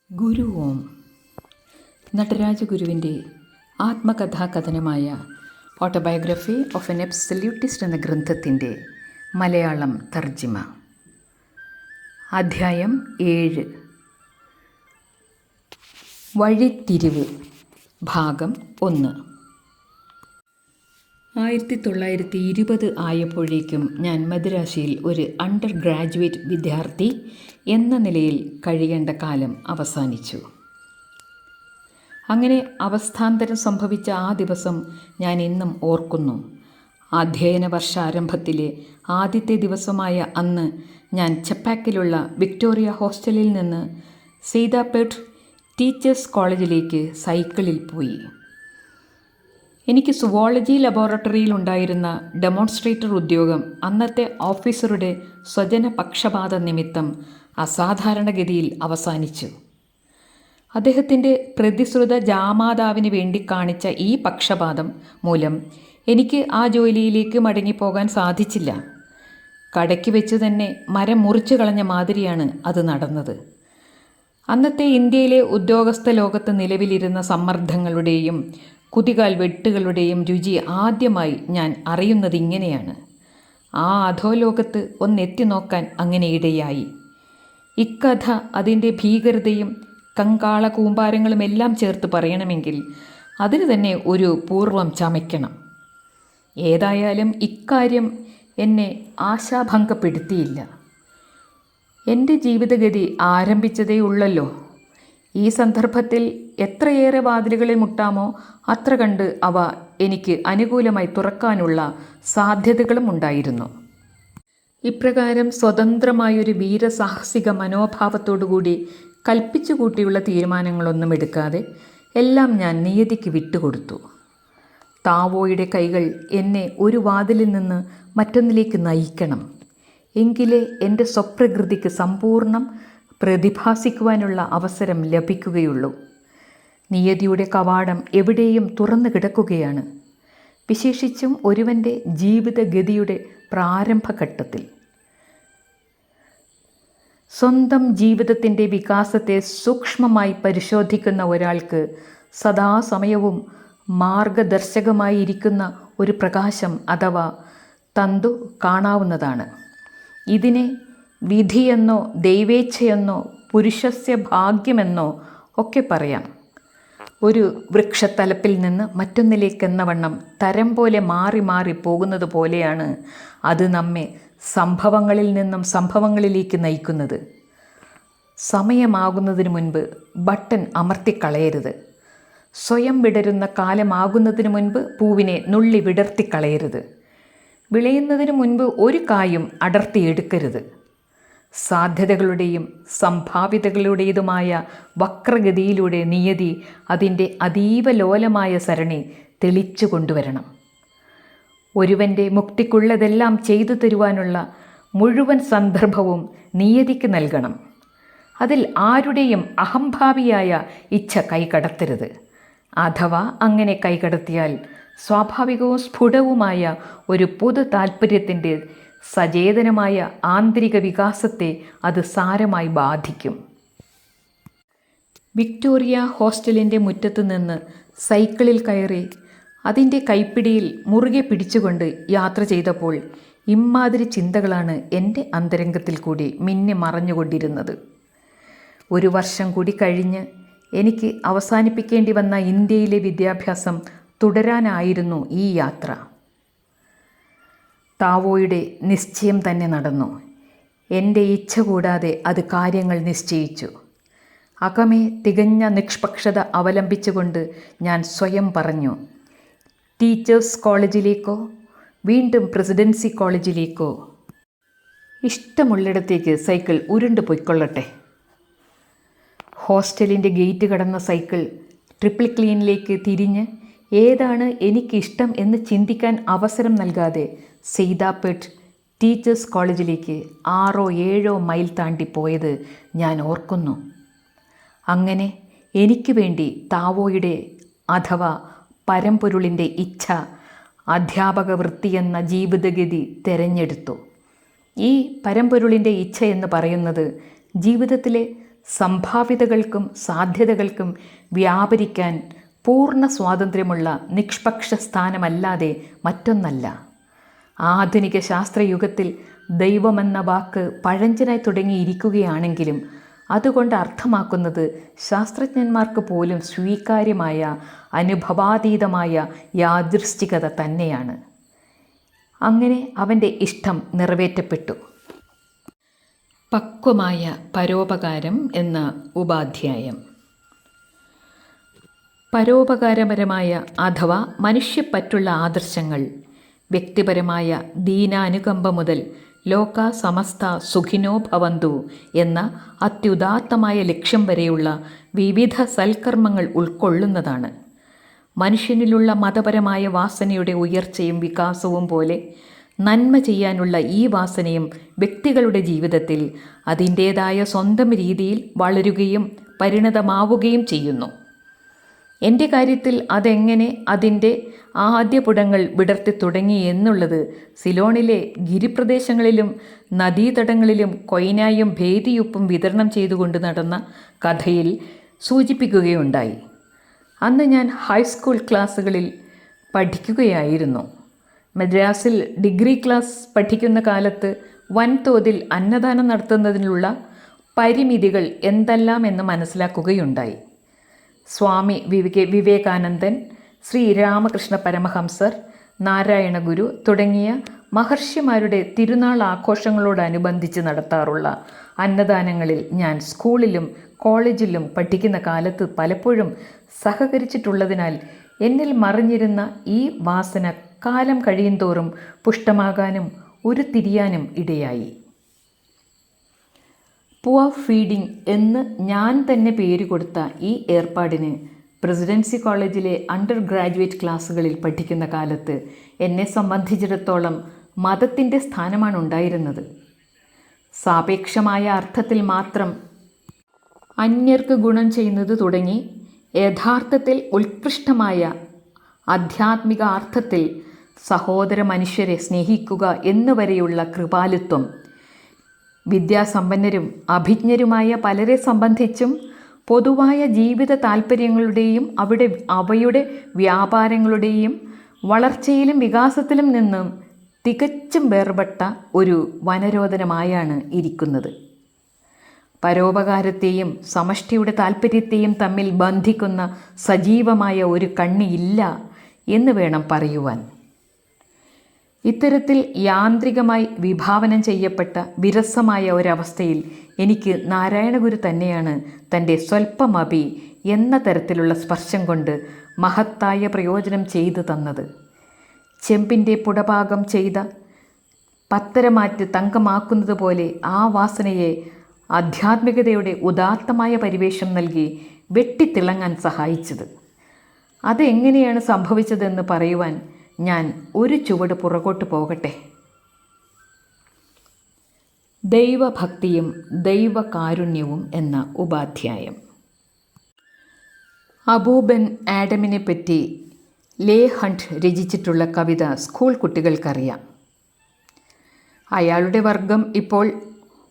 ഗുരു ഓം. നടരാജഗുരുവിൻ്റെ ആത്മകഥാകഥനമായ ഓട്ടോബയോഗ്രഫി ഓഫ് എൻ എബ്സല്യൂട്ടിസ്റ്റ് എന്ന ഗ്രന്ഥത്തിൻ്റെ മലയാളം തർജിമ. അധ്യായം 7. വഴിത്തിരിവ്. ഭാഗം 1. 1920 ആയപ്പോഴേക്കും ഞാൻ മദ്രാശിയിൽ ഒരു അണ്ടർ ഗ്രാജുവേറ്റ് വിദ്യാർത്ഥി എന്ന നിലയിൽ കഴിയേണ്ട കാലം അവസാനിച്ചു. അങ്ങനെ അവസ്ഥാന്തരം സംഭവിച്ച ആ ദിവസം ഞാൻ ഇന്നും ഓർക്കുന്നു. അധ്യയന വർഷാരംഭത്തിലെ ആദ്യത്തെ ദിവസമായ അന്ന് ഞാൻ ചെപ്പാക്കിലുള്ള വിക്ടോറിയ ഹോസ്റ്റലിൽ നിന്ന് സീതാപേട്ട് ടീച്ചേഴ്സ് കോളേജിലേക്ക് സൈക്കിളിൽ പോയി. എനിക്ക് സുവോളജി ലബോറട്ടറിയിൽ ഉണ്ടായിരുന്ന ഡെമോൺസ്ട്രേറ്റർ ഉദ്യോഗം അന്നത്തെ ഓഫീസറുടെ സ്വജന പക്ഷപാത നിമിത്തം അസാധാരണഗതിയിൽ അവസാനിച്ചു. അദ്ദേഹത്തിൻ്റെ പ്രതിശ്രുത ജാമാതാവിന് വേണ്ടി കാണിച്ച ഈ പക്ഷപാതം മൂലം എനിക്ക് ആ ജോലിയിലേക്ക് മടങ്ങിപ്പോകാൻ സാധിച്ചില്ല. കടയ്ക്ക് വെച്ച് തന്നെ മരം മുറിച്ചു കളഞ്ഞ മാതിരിയാണ് അത് നടന്നത്. അന്നത്തെ ഇന്ത്യയിലെ ഉദ്യോഗസ്ഥ ലോകത്ത് നിലവിലിരുന്ന സമ്മർദ്ദങ്ങളുടെയും കുതികാൽ വെട്ടുകളുടെയും രുചി ആദ്യമായി ഞാൻ അറിയുന്നത് ഇങ്ങനെയാണ്. ആ അധോലോകത്ത് ഒന്നെത്തി നോക്കാൻ അങ്ങനെ ഇടയായി. ഇക്കഥ അതിൻ്റെ ഭീകരതയും കങ്കാള കൂമ്പാരങ്ങളുമെല്ലാം ചേർത്ത് പറയണമെങ്കിൽ അതിന് തന്നെ ഒരു പൂർവം ചമയ്ക്കണം. ഏതായാലും ഇക്കാര്യം എന്നെ ആശാഭംഗപ്പെടുത്തിയില്ല. എൻ്റെ ജീവിതഗതി ആരംഭിച്ചതേ ഉള്ളല്ലോ. ഈ സന്ദർഭത്തിൽ എത്രയേറെ വാതിലുകളിൽ മുട്ടാമോ അത്ര കണ്ട് അവ എനിക്ക് അനുകൂലമായി തുറക്കാനുള്ള സാധ്യതകളും ഉണ്ടായിരുന്നു. ഇപ്രകാരം സ്വതന്ത്രമായൊരു വീരസാഹസിക മനോഭാവത്തോടുകൂടി കൽപ്പിച്ചു കൂട്ടിയുള്ള തീരുമാനങ്ങളൊന്നും എടുക്കാതെ എല്ലാം ഞാൻ നിയതിക്ക് വിട്ടുകൊടുത്തു. താവോയുടെ കൈകൾ എന്നെ ഒരു വാതിലിൽ നിന്ന് മറ്റൊന്നിലേക്ക് നയിക്കണം. എങ്കിലേ എൻ്റെ സ്വപ്രകൃതിക്ക് സമ്പൂർണ്ണം പ്രതിഭാസിക്കുവാനുള്ള അവസരം ലഭിക്കുകയുള്ളൂ. നിയതിയുടെ കവാടം എവിടെയും തുറന്നു കിടക്കുകയാണ്, വിശേഷിച്ചും ഒരുവൻ്റെ ജീവിതഗതിയുടെ പ്രാരംഭഘട്ടത്തിൽ. സ്വന്തം ജീവിതത്തിൻ്റെ വികാസത്തെ സൂക്ഷ്മമായി പരിശോധിക്കുന്ന ഒരാൾക്ക് സദാസമയവും മാർഗദർശകമായിരിക്കുന്ന ഒരു പ്രകാശം അഥവാ തന്തു കാണാവുന്നതാണ്. ഇതിനെ വിധിയെന്നോ ദൈവേച്ഛയെന്നോ പുരുഷസ്യ ഭാഗ്യമെന്നോ ഒക്കെ പറയാം. ഒരു വൃക്ഷത്തലപ്പിൽ നിന്ന് മറ്റൊന്നിലേക്കെന്ന വണ്ണം തരം പോലെ മാറി മാറി പോകുന്നത് പോലെയാണ് അത് നമ്മെ സംഭവങ്ങളിൽ നിന്നും സംഭവങ്ങളിലേക്ക് നയിക്കുന്നത്. സമയമാകുന്നതിന് മുൻപ് ബട്ടൺ അമർത്തിക്കളയരുത്. സ്വയം വിടരുന്ന കാലമാകുന്നതിന് മുൻപ് പൂവിനെ നുള്ളി വിടർത്തിക്കളയരുത്. വിളയുന്നതിന് മുൻപ് ഒരു കായും അടർത്തിയെടുക്കരുത്. സാധ്യതകളുടെയും സംഭാവ്യതകളുടേതുമായ വക്രഗതിയിലൂടെ നിയതി അതിൻ്റെ അതീവ ലോലമായ സരണി തെളിച്ചു കൊണ്ടുവരണം. ഒരുവൻ്റെ മുക്തിക്കുള്ളതെല്ലാം ചെയ്തു തരുവാനുള്ള മുഴുവൻ സന്ദർഭവും നിയതിക്ക് നൽകണം. അതിൽ ആരുടെയും അഹംഭാവിയായ ഇച്ഛ കൈകടത്തരുത്. അഥവാ അങ്ങനെ കൈകടത്തിയാൽ സ്വാഭാവികവും സ്ഫുടവുമായ ഒരു പൊതു താൽപ്പര്യത്തിൻ്റെ സചേതനമായ ആന്തരിക വികാസത്തെ അത് സാരമായി ബാധിക്കും. വിക്ടോറിയ ഹോസ്റ്റലിൻ്റെ മുറ്റത്ത് നിന്ന് സൈക്കിളിൽ കയറി അതിൻ്റെ കൈപ്പിടിയിൽ മുറുകെ പിടിച്ചുകൊണ്ട് യാത്ര ചെയ്തപ്പോൾ ഇമ്മാതിരി ചിന്തകളാണ് എൻ്റെ അന്തരംഗത്തിൽ കൂടി മിന്നി മറഞ്ഞുകൊണ്ടിരുന്നത്. 1 വർഷം കൂടി കഴിഞ്ഞ് എനിക്ക് അവസാനിപ്പിക്കേണ്ടി വന്ന ഇന്ത്യയിലെ വിദ്യാഭ്യാസം തുടരാനായിരുന്നു ഈ യാത്ര. താവോയുടെ നിശ്ചയം തന്നെ നടന്നു. എൻ്റെ ഇച്ഛ കൂടാതെ അത് കാര്യങ്ങൾ നിശ്ചയിച്ചു. അകമേ തികഞ്ഞ നിഷ്പക്ഷത അവലംബിച്ചുകൊണ്ട് ഞാൻ സ്വയം പറഞ്ഞു, ടീച്ചേഴ്സ് കോളേജിലേക്കോ വീണ്ടും പ്രസിഡൻസി കോളേജിലേക്കോ ഇഷ്ടമുള്ളിടത്തേക്ക് സൈക്കിൾ ഉരുണ്ടു പൊയ്ക്കൊള്ളട്ടെ. ഹോസ്റ്റലിൻ്റെ ഗേറ്റ് കടന്ന സൈക്കിൾ ട്രിപ്പിൾ ക്ലീനിലേക്ക് തിരിഞ്ഞ് ഏതാണ് എനിക്കിഷ്ടം എന്ന് ചിന്തിക്കാൻ അവസരം നൽകാതെ സീതാപേട്ട് ടീച്ചേഴ്സ് കോളേജിലേക്ക് 6 or 7 മൈൽ താണ്ടി പോയത് ഞാൻ ഓർക്കുന്നു. അങ്ങനെ എനിക്ക് വേണ്ടി താവോയുടെ അഥവാ പരമ്പൊരുളിൻ്റെ ഇച്ഛ അധ്യാപക വൃത്തിയെന്ന ജീവിതഗതി തിരഞ്ഞെടുത്തു. ഈ പരമ്പൊരുളിൻ്റെ ഇച്ഛ എന്ന് പറയുന്നത് ജീവിതത്തിലെ സംഭാവ്യതകൾക്കും സാധ്യതകൾക്കും വ്യാപരിക്കാൻ പൂർണ്ണ സ്വാതന്ത്ര്യമുള്ള നിഷ്പക്ഷ സ്ഥാനമല്ലാതെ മറ്റൊന്നല്ല. ആധുനിക ശാസ്ത്രയുഗത്തിൽ ദൈവമെന്ന വാക്ക് പഴഞ്ചനായി തുടങ്ങിയിരിക്കുകയാണെങ്കിലും അതുകൊണ്ട് അർത്ഥമാക്കുന്നത് ശാസ്ത്രജ്ഞന്മാർക്ക് പോലും സ്വീകാര്യമായ അനുഭവാതീതമായ യാദൃശ്ചികത തന്നെയാണ്. അങ്ങനെ അവൻ്റെ ഇഷ്ടം നിറവേറ്റപ്പെട്ടു. പക്വമായ പരോപകാരം എന്ന ഉപാധ്യായം. പരോപകാരപരമായ അഥവാ മനുഷ്യപ്പറ്റുള്ള ആദർശങ്ങൾ വ്യക്തിപരമായ ദീനാനുകമ്പ മുതൽ ലോക സമസ്ത സുഖിനോ ഭവന്തു എന്ന അത്യുദാത്തമായ ലക്ഷ്യം വരെയുള്ള വിവിധ സൽക്കർമ്മങ്ങൾ ഉൾക്കൊള്ളുന്നതാണ്. മനുഷ്യനിലുള്ള മതപരമായ വാസനയുടെ ഉയർച്ചയും വികാസവും പോലെ നന്മ ചെയ്യാനുള്ള ഈ വാസനയും വ്യക്തികളുടെ ജീവിതത്തിൽ അതിൻ്റേതായ സ്വന്തം രീതിയിൽ വളരുകയും പരിണതമാവുകയും ചെയ്യുന്നു. എൻ്റെ കാര്യത്തിൽ അതെങ്ങനെ അതിൻ്റെ ആദ്യപുടങ്ങൾ വിടർത്തി തുടങ്ങി എന്നുള്ളത് സിലോണിലെ ഗിരിപ്രദേശങ്ങളിലും നദീതടങ്ങളിലും കൊയ്നായും ഭേദിയുപ്പും വിതരണം ചെയ്തുകൊണ്ട് നടന്ന കഥയിൽ സൂചിപ്പിക്കുകയുണ്ടായി. അന്ന് ഞാൻ ഹൈസ്കൂൾ ക്ലാസ്സുകളിൽ പഠിക്കുകയായിരുന്നു. മദ്രാസിൽ ഡിഗ്രി ക്ലാസ് പഠിക്കുന്ന കാലത്ത് വൻതോതിൽ അന്നദാനം നടത്തുന്നതിനുള്ള പരിമിതികൾ എന്തെല്ലാം എന്ന് മനസ്സിലാക്കുകയുണ്ടായി. സ്വാമി വിവേകാനന്ദൻ, ശ്രീ രാമകൃഷ്ണ പരമഹംസർ, നാരായണ ഗുരു തുടങ്ങിയ മഹർഷിമാരുടെ തിരുനാൾ ആഘോഷങ്ങളോടനുബന്ധിച്ച് നടത്താറുള്ള അന്നദാനങ്ങളിൽ ഞാൻ സ്കൂളിലും കോളേജിലും പഠിക്കുന്ന കാലത്ത് പലപ്പോഴും സഹകരിച്ചിട്ടുള്ളതിനാൽ എന്നിൽ മറിഞ്ഞിരുന്ന ഈ വാസന കാലം കഴിയുന്തോറും പുഷ്ടമാകാനും ഉരുത്തിരിയാനും ഇടയായി. പുവർ ഫീഡിംഗ് എന്ന് ഞാൻ തന്നെ പേര് കൊടുത്ത ഈ ഏർപ്പാടിന് പ്രസിഡൻസി കോളേജിലെ അണ്ടർ ഗ്രാജുവേറ്റ് ക്ലാസ്സുകളിൽ പഠിക്കുന്ന കാലത്ത് എന്നെ സംബന്ധിച്ചിടത്തോളം മതത്തിൻ്റെ സ്ഥാനമാണ് ഉണ്ടായിരുന്നത്. സാപേക്ഷമായ അർത്ഥത്തിൽ മാത്രം അന്യർക്ക് ഗുണം ചെയ്യുന്നത് തുടങ്ങി യഥാർത്ഥത്തിൽ ഉത്കൃഷ്ടമായ ആധ്യാത്മിക അർത്ഥത്തിൽ സഹോദര മനുഷ്യരെ സ്നേഹിക്കുക എന്നുവരെയുള്ള കൃപാലുത്വം വിദ്യാസമ്പന്നരും അഭിജ്ഞരുമായ പലരെ സംബന്ധിച്ചും പൊതുവായ ജീവിത താൽപ്പര്യങ്ങളുടെയും അവയുടെ വ്യാപാരങ്ങളുടെയും വളർച്ചയിലും വികാസത്തിലും നിന്നും തികച്ചും വേർപെട്ട ഒരു വനരോധനമായാണ് ഇരിക്കുന്നത്. പരോപകാരത്തെയും സമഷ്ടിയുടെ താൽപ്പര്യത്തെയും തമ്മിൽ ബന്ധിക്കുന്ന സജീവമായ ഒരു കണ്ണിയില്ല എന്ന് വേണം പറയുവാൻ. ഇത്തരത്തിൽ യാന്ത്രികമായി വിഭാവനം ചെയ്യപ്പെട്ട വിരസമായ ഒരവസ്ഥയിൽ എനിക്ക് നാരായണഗുരു തന്നെയാണ് തൻ്റെ സ്വൽപ്പമപി എന്ന തരത്തിലുള്ള സ്പർശം കൊണ്ട് മഹത്തായ പ്രയോജനം ചെയ്തു തന്നത്. ചെമ്പിൻ്റെ പുടപാകം ചെയ്ത പത്തരമാറ്റ് തങ്കമാക്കുന്നത് പോലെ ആ വാസനയെ ആധ്യാത്മികതയുടെ ഉദാത്തമായ പരിവേഷം നൽകി വെട്ടിത്തിളങ്ങാൻ സഹായിച്ചത്. അതെങ്ങനെയാണ് സംഭവിച്ചതെന്ന് പറയുവാൻ ഞാൻ ഒരു ചുവട് പുറകോട്ട് പോകട്ടെ. ദൈവഭക്തിയും ദൈവകാരുണ്യവും എന്ന ഉപാധ്യായം. അബൂബൻ ആഡമിനെ പറ്റി ലേ ഹണ്ട് രചിച്ചിട്ടുള്ള കവിത സ്കൂൾ കുട്ടികൾക്കറിയാം. അയാളുടെ വർഗം ഇപ്പോൾ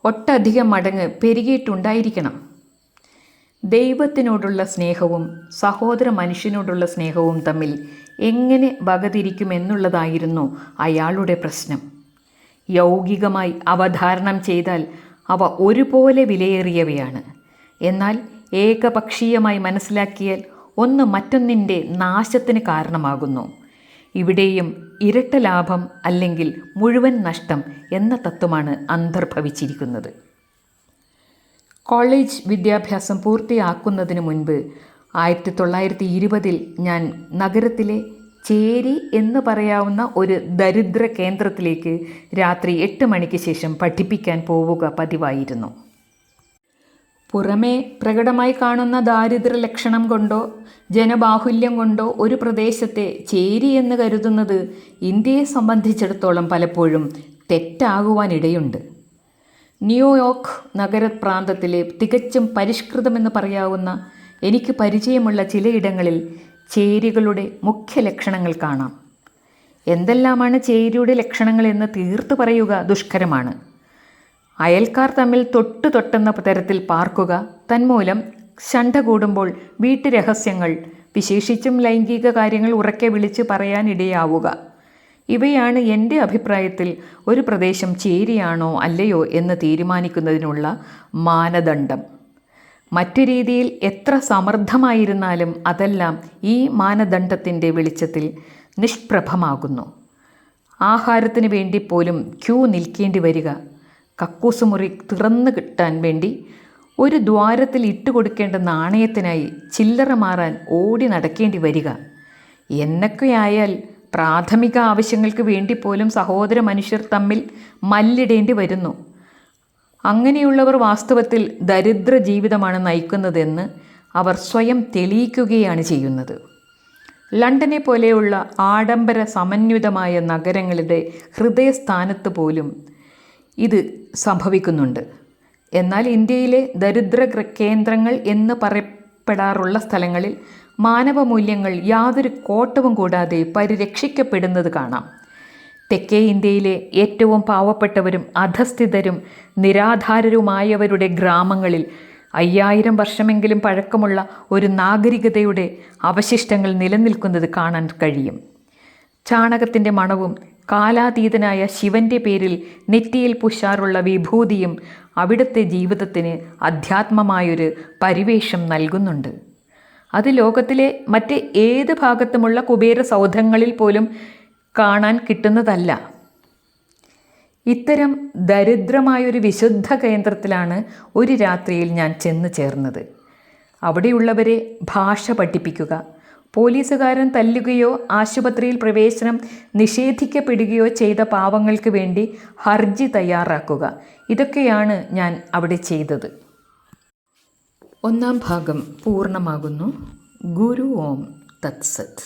ഒട്ടധികം മടങ്ങ് പെരുകിയിട്ടുണ്ടായിരിക്കണം. ദൈവത്തിനോടുള്ള സ്നേഹവും സഹോദര മനുഷ്യനോടുള്ള സ്നേഹവും തമ്മിൽ എങ്ങനെ വകതിരിക്കുമെന്നുള്ളതായിരുന്നു അയാളുടെ പ്രശ്നം. യൗകികമായി അവധാരണം ചെയ്താൽ അവ ഒരുപോലെ വിലയേറിയവയാണ്. എന്നാൽ ഏകപക്ഷീയമായി മനസ്സിലാക്കിയാൽ ഒന്ന് മറ്റൊന്നിൻ്റെ നാശത്തിന് കാരണമാകുന്നു. ഇവിടെയും ഇരട്ട ലാഭം അല്ലെങ്കിൽ മുഴുവൻ നഷ്ടം എന്ന തത്വമാണ് അന്തർഭവിച്ചിരിക്കുന്നത്. കോളേജ് വിദ്യാഭ്യാസം പൂർത്തിയാക്കുന്നതിന് മുൻപ് 1920 ഞാൻ നഗരത്തിലെ ചേരി എന്ന് പറയാവുന്ന ഒരു ദരിദ്ര കേന്ദ്രത്തിലേക്ക് രാത്രി 8 മണിക്ക് ശേഷം പഠിപ്പിക്കാൻ പോവുക പതിവായിരുന്നു. പുറമേ പ്രകടമായി കാണുന്ന ദാരിദ്ര്യ ലക്ഷണം കൊണ്ടോ ജനബാഹുല്യം കൊണ്ടോ ഒരു പ്രദേശത്തെ ചേരി എന്ന് കരുതുന്നത് ഇന്ത്യയെ സംബന്ധിച്ചിടത്തോളം പലപ്പോഴും തെറ്റാകുവാനിടയുണ്ട്. ന്യൂയോർക്ക് നഗരപ്രാന്തത്തിലെ തികച്ചും പരിഷ്കൃതമെന്ന് പറയാവുന്ന എനിക്ക് പരിചയമുള്ള ചിലയിടങ്ങളിൽ ചേരികളുടെ മുഖ്യ ലക്ഷണങ്ങൾ കാണാം. എന്തെല്ലാമാണ് ചേരിയുടെ ലക്ഷണങ്ങൾ എന്ന് തീർത്തു പറയുക ദുഷ്കരമാണ്. അയൽക്കാർ തമ്മിൽ തൊട്ടെന്ന തരത്തിൽ പാർക്കുക, തന്മൂലം ശണ്ട കൂടുമ്പോൾ വീട്ടുരഹസ്യങ്ങൾ, വിശേഷിച്ചും ലൈംഗിക കാര്യങ്ങൾ ഉറക്കെ വിളിച്ച് പറയാനിടയാവുക. ഇവയാണ് എൻ്റെ അഭിപ്രായത്തിൽ ഒരു പ്രദേശം ചേരിയാണോ അല്ലയോ എന്ന് തീരുമാനിക്കുന്നതിനുള്ള മാനദണ്ഡം. മറ്റു രീതിയിൽ എത്ര സമർത്ഥമായിരുന്നാലും അതെല്ലാം ഈ മാനദണ്ഡത്തിൻ്റെ വെളിച്ചത്തിൽ നിഷ്പ്രഭമാകുന്നു. ആഹാരത്തിന് വേണ്ടി പോലും ക്യൂ നിൽക്കേണ്ടി വരിക, കക്കൂസുമുറി തുറന്നു കിട്ടാൻ വേണ്ടി ഒരു ദ്വാരത്തിൽ ഇട്ടുകൊടുക്കേണ്ട നാണയത്തിനായി ചില്ലറ മാറാൻ ഓടി നടക്കേണ്ടി വരിക എന്നൊക്കെയായാൽ പ്രാഥമിക ആവശ്യങ്ങൾക്ക് വേണ്ടി പോലും സഹോദര മനുഷ്യർ തമ്മിൽ മല്ലിടേണ്ടി വരുന്നു. അങ്ങനെയുള്ളവർ വാസ്തവത്തിൽ ദരിദ്ര ജീവിതമാണ് നയിക്കുന്നതെന്ന് അവർ സ്വയം തെളിയിക്കുകയാണ് ചെയ്യുന്നത്. ലണ്ടനെ പോലെയുള്ള ആഡംബര സമന്വിതമായ നഗരങ്ങളുടെ ഹൃദയസ്ഥാനത്ത് പോലും ഇത് സംഭവിക്കുന്നുണ്ട്. എന്നാൽ ഇന്ത്യയിലെ ദരിദ്ര കേന്ദ്രങ്ങൾ എന്ന് പറയപ്പെടാറുള്ള സ്ഥലങ്ങളിൽ മാനവമൂല്യങ്ങൾ യാതൊരു കോട്ടവും കൂടാതെ പരിരക്ഷിക്കപ്പെടുന്നത് കാണാം. തെക്കേ ഇന്ത്യയിലെ ഏറ്റവും പാവപ്പെട്ടവരും അധസ്ഥിതരും നിരാധാരരുമായവരുടെ ഗ്രാമങ്ങളിൽ 5000 വർഷമെങ്കിലും പഴക്കമുള്ള ഒരു നാഗരികതയുടെ അവശിഷ്ടങ്ങൾ നിലനിൽക്കുന്നത് കാണാൻ കഴിയും. ചാണകത്തിൻ്റെ മണവും കാലാതീതനായ ശിവൻ്റെ പേരിൽ നെറ്റിയിൽ പുഷാറുള്ള വിഭൂതിയും അവിടുത്തെ ജീവിതത്തിന് അധ്യാത്മമായൊരു പരിവേഷം നൽകുന്നുണ്ട്. അത് ലോകത്തിലെ മറ്റ് ഏത് ഭാഗത്തുമുള്ള കുബേര സൗധങ്ങളിൽ പോലും കാണാൻ കിട്ടുന്നതല്ല. ഇത്തരം ദരിദ്രമായൊരു വിശുദ്ധ കേന്ദ്രത്തിലാണ് ഒരു രാത്രിയിൽ ഞാൻ ചെന്ന് ചേർന്നത്. അവിടെയുള്ളവരെ ഭാഷ പഠിപ്പിക്കുക, പോലീസുകാരൻ തല്ലുകയോ ആശുപത്രിയിൽ പ്രവേശനം നിഷേധിക്കപ്പെടുകയോ ചെയ്ത പാവങ്ങൾക്ക് വേണ്ടി ഹർജി തയ്യാറാക്കുക, ഇതൊക്കെയാണ് ഞാൻ അവിടെ ചെയ്തത്. 1-ാം ഭാഗം പൂർണ്ണമാകുന്നു. ഗുരു ഓം തത്സത്.